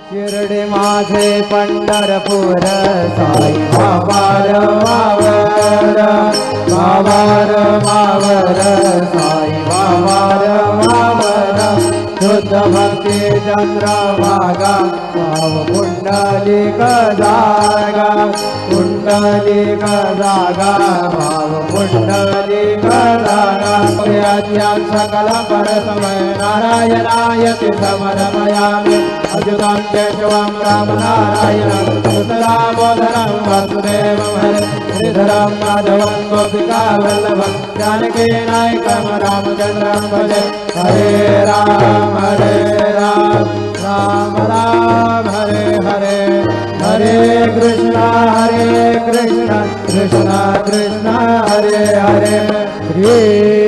शिर्डी माझे पंढरपूर साई बाबार मावर मावर मावर साई बाबार मावर शुद्ध भक्ती चंद्रभागा भाव पुंडलिक जागा पुंडलिक जागा भाव पुंडलिक जागा सकल परसमय नारायणायति समर्पयामि अच्युतं केशवं राम नारायणं दामोदरं वासुदेवं हरे श्रीधरं माधवं गोपिका वल्लभं जानकी नायकं रामचन्द्रं भजे हरे राम राम राम हरे हरे हरे कृष्ण कृष्ण कृष्ण हरे हरे श्री